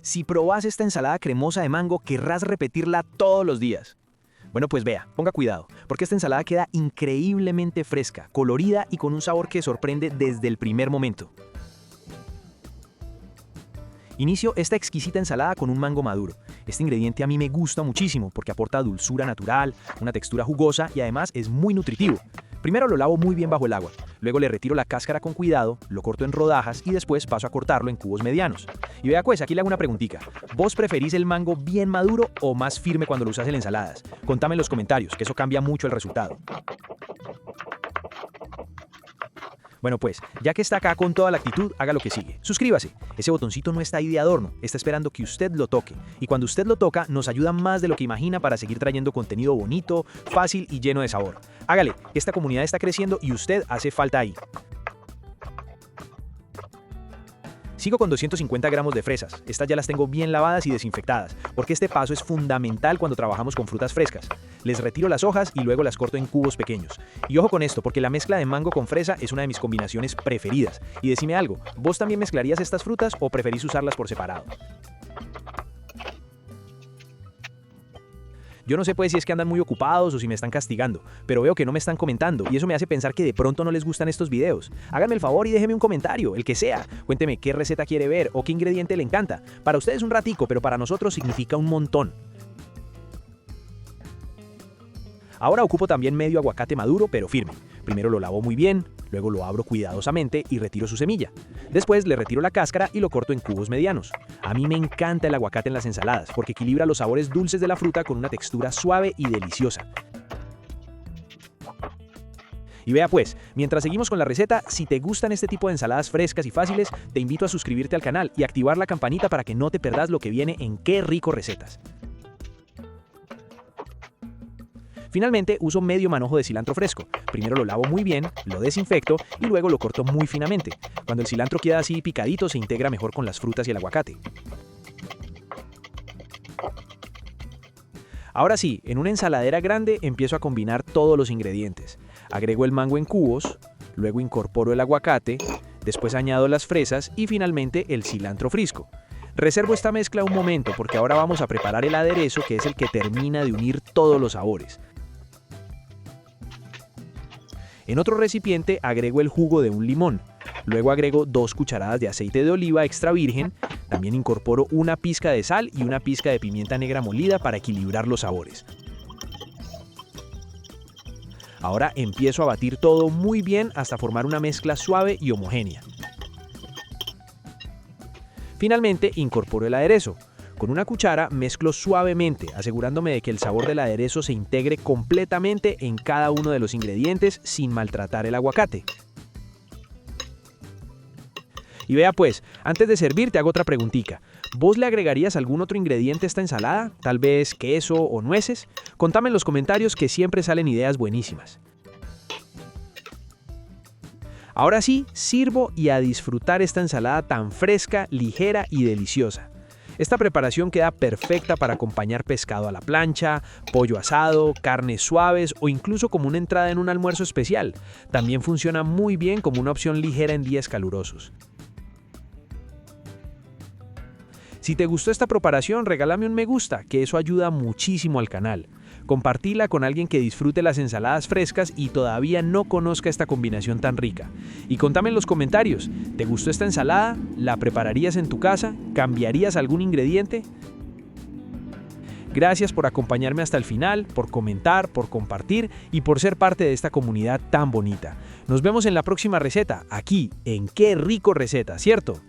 Si probás esta ensalada cremosa de mango, querrás repetirla todos los días. Bueno, pues vea, ponga cuidado, porque esta ensalada queda increíblemente fresca, colorida y con un sabor que sorprende desde el primer momento. Inicio esta exquisita ensalada con un mango maduro. Este ingrediente a mí me gusta muchísimo porque aporta dulzura natural, una textura jugosa y además es muy nutritivo. Primero lo lavo muy bien bajo el agua, luego le retiro la cáscara con cuidado, lo corto en rodajas y después paso a cortarlo en cubos medianos. Y vea pues, aquí le hago una preguntita. ¿Vos preferís el mango bien maduro o más firme cuando lo usas en ensaladas? Contame en los comentarios, que eso cambia mucho el resultado. Bueno pues, ya que está acá con toda la actitud, haga lo que sigue. Suscríbase. Ese botoncito no está ahí de adorno, está esperando que usted lo toque. Y cuando usted lo toca, nos ayuda más de lo que imagina para seguir trayendo contenido bonito, fácil y lleno de sabor. Hágale, esta comunidad está creciendo y usted hace falta ahí. Sigo con 250 gramos de fresas. Estas ya las tengo bien lavadas y desinfectadas, porque este paso es fundamental cuando trabajamos con frutas frescas. Les retiro las hojas y luego las corto en cubos pequeños. Y ojo con esto, porque la mezcla de mango con fresa es una de mis combinaciones preferidas. Y decime algo, ¿vos también mezclarías estas frutas o preferís usarlas por separado? Yo no sé pues si es que andan muy ocupados o si me están castigando, pero veo que no me están comentando y eso me hace pensar que de pronto no les gustan estos videos. Háganme el favor y déjenme un comentario, el que sea. Cuénteme qué receta quiere ver o qué ingrediente le encanta. Para ustedes un ratico, pero para nosotros significa un montón. Ahora ocupo también medio aguacate maduro pero firme. Primero lo lavo muy bien, luego lo abro cuidadosamente y retiro su semilla. Después le retiro la cáscara y lo corto en cubos medianos. A mí me encanta el aguacate en las ensaladas porque equilibra los sabores dulces de la fruta con una textura suave y deliciosa. Y vea pues, mientras seguimos con la receta, si te gustan este tipo de ensaladas frescas y fáciles, te invito a suscribirte al canal y activar la campanita para que no te perdas lo que viene en Qué Rico Recetas. Finalmente, uso medio manojo de cilantro fresco. Primero lo lavo muy bien, lo desinfecto y luego lo corto muy finamente. Cuando el cilantro queda así picadito, se integra mejor con las frutas y el aguacate. Ahora sí, en una ensaladera grande empiezo a combinar todos los ingredientes. Agrego el mango en cubos, luego incorporo el aguacate, después añado las fresas y finalmente el cilantro fresco. Reservo esta mezcla un momento porque ahora vamos a preparar el aderezo que es el que termina de unir todos los sabores. En otro recipiente agrego el jugo de un limón, luego agrego 2 cucharadas de aceite de oliva extra virgen, también incorporo una pizca de sal y una pizca de pimienta negra molida para equilibrar los sabores. Ahora empiezo a batir todo muy bien hasta formar una mezcla suave y homogénea. Finalmente incorporo el aderezo. Con una cuchara mezclo suavemente, asegurándome de que el sabor del aderezo se integre completamente en cada uno de los ingredientes sin maltratar el aguacate. Y vea pues, antes de servir te hago otra preguntita. ¿Vos le agregarías algún otro ingrediente a esta ensalada? ¿Tal vez queso o nueces? Contame en los comentarios que siempre salen ideas buenísimas. Ahora sí, sirvo y a disfrutar esta ensalada tan fresca, ligera y deliciosa. Esta preparación queda perfecta para acompañar pescado a la plancha, pollo asado, carnes suaves o incluso como una entrada en un almuerzo especial. También funciona muy bien como una opción ligera en días calurosos. Si te gustó esta preparación, regálame un me gusta, que eso ayuda muchísimo al canal. Compartila con alguien que disfrute las ensaladas frescas y todavía no conozca esta combinación tan rica. Y contame en los comentarios, ¿te gustó esta ensalada? ¿La prepararías en tu casa? ¿Cambiarías algún ingrediente? Gracias por acompañarme hasta el final, por comentar, por compartir y por ser parte de esta comunidad tan bonita. Nos vemos en la próxima receta, aquí en Qué Rico Recetas, ¿cierto?